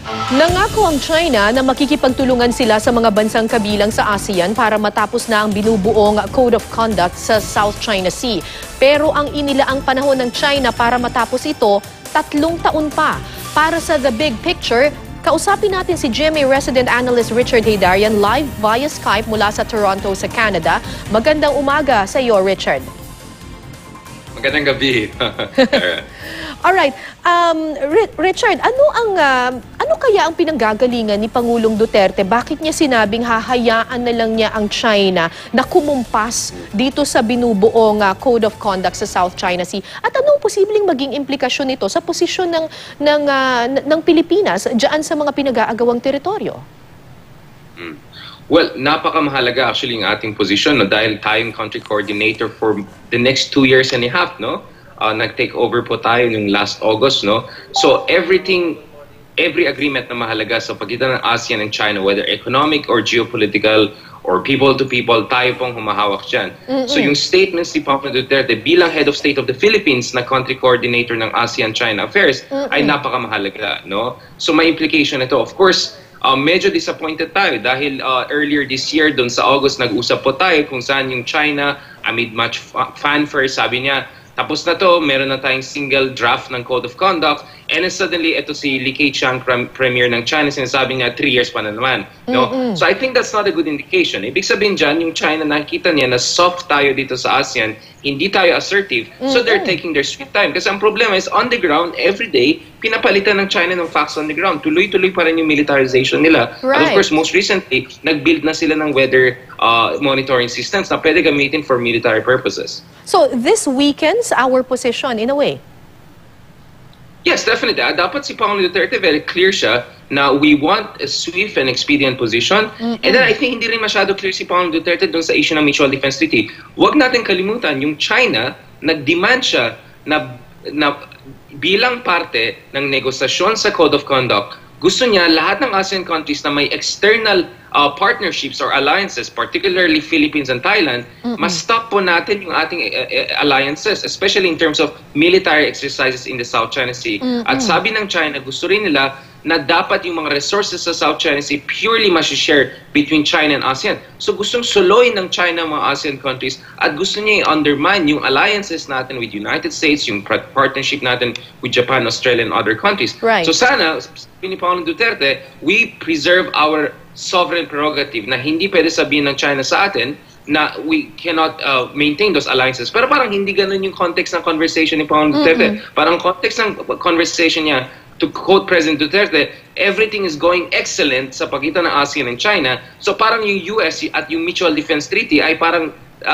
Nangako ang China na makikipagtulungan sila sa mga bansang kabilang sa ASEAN para matapos na ang binubuong Code of Conduct sa South China Sea. Pero ang inilaang panahon ng China para matapos ito, 3 taon pa. Para sa The Big Picture, kausapin natin si GMA resident analyst Richard Heydarian live via Skype mula sa Toronto sa Canada. Magandang umaga sa iyo, Richard. Magandang gabi. Alright, Richard, ano kaya ang pinanggagalingan ni Pangulong Duterte? Bakit niya sinabing hahayaan na lang niya ang China na kumumpas dito sa binubuong Code of Conduct sa South China Sea? At anong posibleng maging implikasyon nito sa posisyon ng Pilipinas diyan sa mga pinag-aagawang teritoryo? Well, napakamahalaga actually ang ating posisyon, no? Dahil tayong country coordinator for the next 2 years and a half, no? Nag-take over po tayo nung last August, no? So every agreement na mahalaga sa pagitan ng ASEAN and China, whether economic or geopolitical or people-to-people, tayo pong humahawak dyan. So yung statements ni Pangulong Duterte bilang head of state of the Philippines na country coordinator ng ASEAN-China affairs ay napakamahalaga, no? So may implication ito. Of course, medyo disappointed tayo dahil earlier this year, doon sa August, nag-usap po tayo kung saan yung China, amid much fanfare, sabi niya, tapos na to, meron na tayong single draft ng Code of Conduct, and then suddenly, ito si Li Keqiang, Premier ng China, sinasabi niya, 3 years pa na naman. No? So I think that's not a good indication. Ibig sabihin dyan, yung China, nakikita niya na soft tayo dito sa ASEAN, hindi tayo assertive, so they're taking their sweet time. Kasi ang problema is, on the ground, every day, pinapalitan ng China ng facts on the ground. Tuloy-tuloy pa rin yung militarization nila. Right. And of course, most recently, nag-build na sila ng weather monitoring systems na pwede gamitin for military purposes. So this weakens our position in a way? Yes, definitely. Dapat si Pangulong Duterte, very clear siya na we want a swift and expedient position. And then I think hindi rin masyado clear si Pangulong Duterte dun sa issue ng Mutual Defense Treaty. Huwag natin kalimutan, yung China, nag-demand siya na bilang parte ng negosasyon sa Code of Conduct, gusto niya lahat ng ASEAN countries na may external partnerships or alliances, particularly Philippines and Thailand, mas-stop po natin yung ating alliances, especially in terms of military exercises in the South China Sea. At sabi ng China, gusto rin nila na dapat yung mga resources sa South China Sea purely ma-share between China and ASEAN. So gustong suloy ng China ang mga ASEAN countries at gusto niya i-undermine yung alliances natin with United States, yung partnership natin with Japan, Australia, and other countries. Right. So sana, sabi ni Pangulong Duterte, we preserve our sovereign prerogative na hindi pwede sabihin ng China sa atin na we cannot maintain those alliances. Pero parang hindi ganun yung context ng conversation ni Pangulong Duterte. Parang context ng conversation niya, to quote President Duterte, everything is going excellent sa pagitan ng ASEAN and China. So parang yung US at yung Mutual Defense Treaty ay parang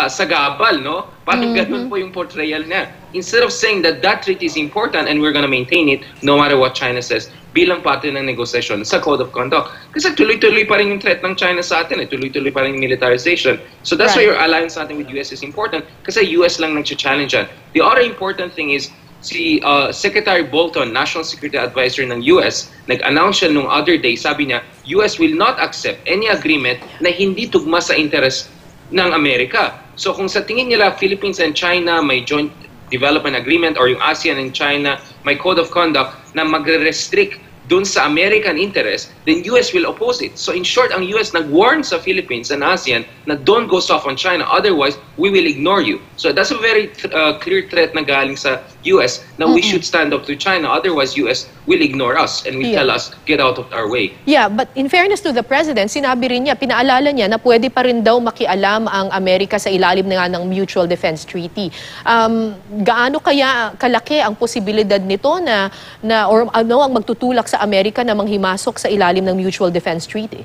sagabal, no? Parang ganun po yung portrayal niya. Instead of saying that that treaty is important and we're gonna maintain it no matter what China says, bilang parte ng negosasyon sa Code of Conduct. Kasi tuloy-tuloy pa rin yung threat ng China sa atin, tuloy-tuloy pa rin yung militarization. So that's why your alliance natin with US is important kasi US lang nag-challenge yan. The other important thing is, si Secretary Bolton, National Security Advisor ng US, nag-announce siya nung other day, sabi niya, US will not accept any agreement na hindi tugma sa interest ng Amerika. So kung sa tingin nila, Philippines and China may joint development agreement or yung ASEAN and China may code of conduct na magre-restrict dun sa American interest, then US will oppose it. So in short, ang US nag-warn sa Philippines and ASEAN na don't go soft on China, otherwise we will ignore you. So that's a very clear threat na galing sa US na we should stand up to China, otherwise US will ignore us and will tell us, get out of our way. Yeah, but in fairness to the President, sinabi rin niya, pinaalala niya na pwede pa rin daw makialam ang Amerika sa ilalim nga ng Mutual Defense Treaty. Gaano kaya kalaki ang posibilidad nito or ano ang magtutulak sa Amerika na manghimasok sa ilalim ng Mutual Defense Treaty?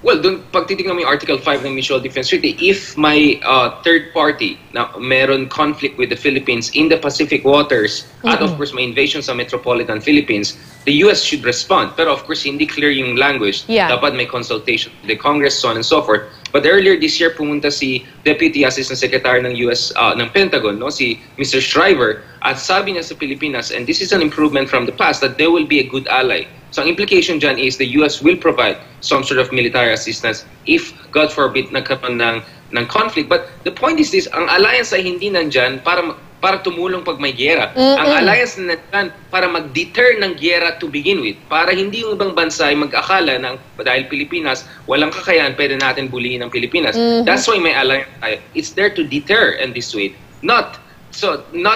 Well, dun, pag titignan mo yung Article 5 ng Mutual Defense Treaty, if may third party na meron conflict with the Philippines in the Pacific waters, at of course may invasion sa metropolitan Philippines, the US should respond. Pero of course, hindi clear yung language. Dapat may consultation with the Congress, so on and so forth. But earlier this year, pumunta si Deputy Assistant Secretary ng US, ng Pentagon, no, si Mr. Shriver, at sabi niya sa Pilipinas, and this is an improvement from the past, that they will be a good ally. So ang implication dyan is the US will provide some sort of military assistance if, God forbid, nagkaroon ng conflict. But the point is this, ang alliance ay hindi nandyan para para tumulong pag may giyera. Ang alliance na nandyan para mag-deter ng giyera to begin with. Para hindi yung ibang bansa ay mag-akala na dahil Pilipinas, walang kakayahan, pwede natin bulihin ang Pilipinas. That's why may alliance tayo. It's there to deter and dissuade. Not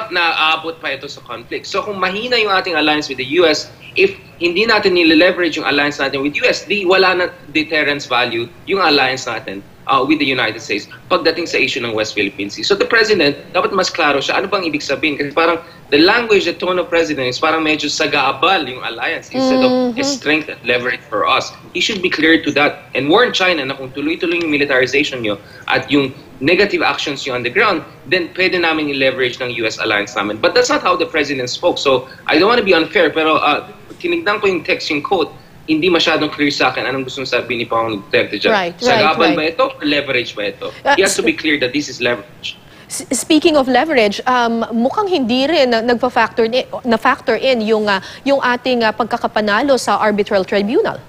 na aabot pa ito sa conflict. So kung mahina yung ating alliance with the US, if hindi natin nile-leverage yung alliance natin with US, wala na deterrence value yung alliance natin with the United States pagdating sa issue ng West Philippine Sea. So the President, dapat mas klaro siya. Ano bang ibig sabihin? Kasi parang the language, the tone of President is parang medyo sagaabal yung alliance instead of a strength and leverage for us. He should be clear to that and warn China na kung tuloy-tuloy yung militarization nyo at yung negative actions nyo on the ground, then pwede namin i-leverage ng US alliance namin. But that's not how the President spoke. So I don't want to be unfair, pero tinignan ko yung text, yung quote, hindi masyadong clear sa akin anong gusto sabihin ni Pangulong Duterte dyan. Sagabal ba ito or leverage ba ito? He has to be clear that this is leverage. Speaking of leverage, mukhang hindi rin na-factor in yung ating pagkakapanalo sa arbitral tribunal.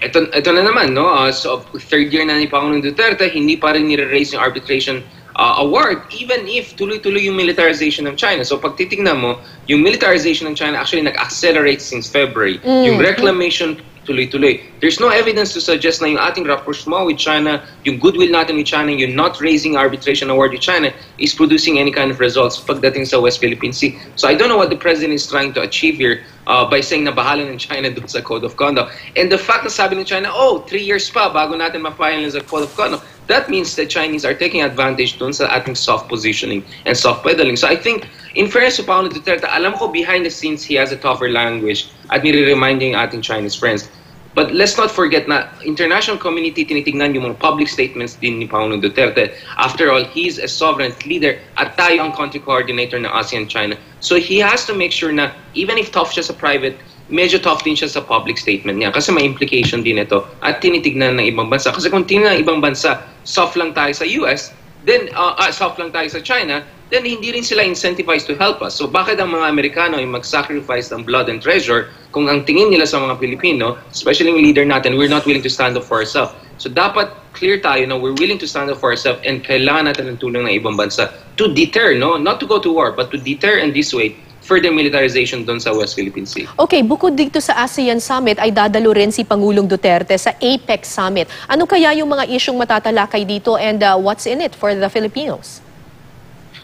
Ito na naman, no? So, third year na ni Pangulong Duterte, hindi pa rin nire-raise yung arbitration award even if tuloy-tuloy yung militarization ng China. So pag titingnan mo, yung militarization ng China actually nag-accelerate since February. Yung reclamation tuloy-tuloy. There's no evidence to suggest na yung ating rapprochement with China, yung goodwill natin with China, yung not raising arbitration award with China is producing any kind of results pagdating sa West Philippine Sea. So I don't know what the President is trying to achieve here by saying na bahala ng China doon sa Code of Conduct. And the fact na sabi ng China, 3 years pa bago natin ma-finalize ang Code of Conduct, that means the Chinese are taking advantage doon sa ating soft positioning and soft pedaling. So I think, in fairness to Pangulong Duterte, alam ko behind the scenes he has a tougher language at nire-remind yung ating Chinese friends. But let's not forget na international community tinitignan yung mga public statements din ni Pangulong Duterte. After all, he's a sovereign leader at tayo ang country coordinator ng ASEAN-China. So he has to make sure na even if tough siya sa private, medyo tough din siya sa public statement niya kasi may implication din ito at tinitignan ng ibang bansa. Kasi kung tingnan ng ibang bansa, soft lang tayo sa US, then soft lang tayo sa China, then hindi rin sila incentivized to help us. So bakit ang mga Amerikano ay mag-sacrifice ng blood and treasure kung ang tingin nila sa mga Pilipino, especially yung leader natin, we're not willing to stand up for ourselves. So dapat clear tayo na we're willing to stand up for ourselves and kailangan natin ng tulong ng ibang bansa to deter, no? Not to go to war, but to deter and dissuade further militarization doon sa West Philippine Sea. Okay, bukod dito sa ASEAN Summit ay dadalo rin si Pangulong Duterte sa APEC Summit. Ano kaya yung mga isyong matatalakay dito and what's in it for the Filipinos?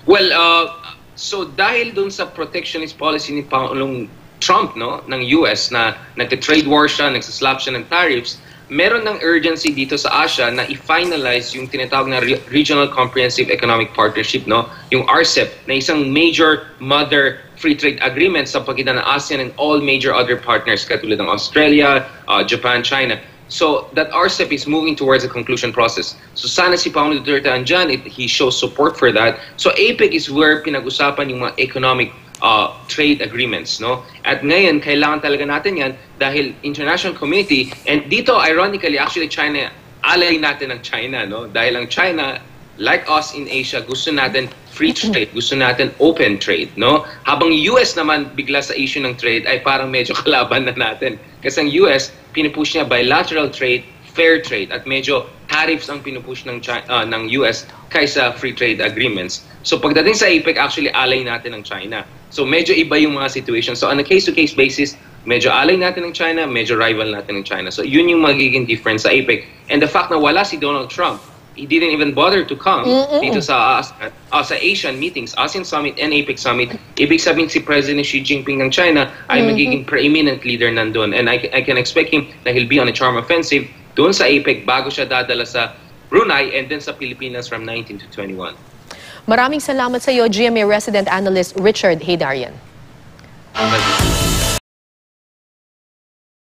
Well, so dahil doon sa protectionist policy ni Pangulong Trump, no, ng US na nagte-trade war siya, nagsaslap siya ng tariffs, meron ng urgency dito sa Asia na i-finalize yung tinatawag na Regional Comprehensive Economic Partnership, no, yung RCEP, na isang major mother free trade agreement sa pagitan ng ASEAN and all major other partners katulad ng Australia, Japan, China. So that RCEP is moving towards a conclusion process. So sana si Pangulong Duterte andyan, he shows support for that. So APEC is where pinag-usapan yung mga economic trade agreements, no? At ngayon, kailangan talaga natin yan dahil international community, and dito, ironically, actually, China, ally natin ng China, no? Dahil ang China, like us in Asia, gusto natin free trade, gusto natin open trade, no? Habang US naman, bigla sa issue ng trade, ay parang medyo kalaban na natin. Kasi ang US, pinupush niya bilateral trade, fair trade, at medyo tariffs ang pinupush ng US kaysa free trade agreements. So pagdating sa APEC, actually ally natin ng China. So medyo iba yung mga situation. So on a case-to-case basis, medyo ally natin ng China, medyo rival natin ng China. So yun yung magiging difference sa APEC. And the fact na wala si Donald Trump, he didn't even bother to come dito sa Asian meetings, ASEAN Summit and APEC Summit. Ibig sabihin si President Xi Jinping ng China ay magiging preeminent leader nandun. And I can expect him na he'll be on a charm offensive doon sa APEC bago siya dadala sa Brunei and then sa Pilipinas from 19 to 21. Maraming salamat sa iyo, GMA Resident Analyst Richard Heydarian.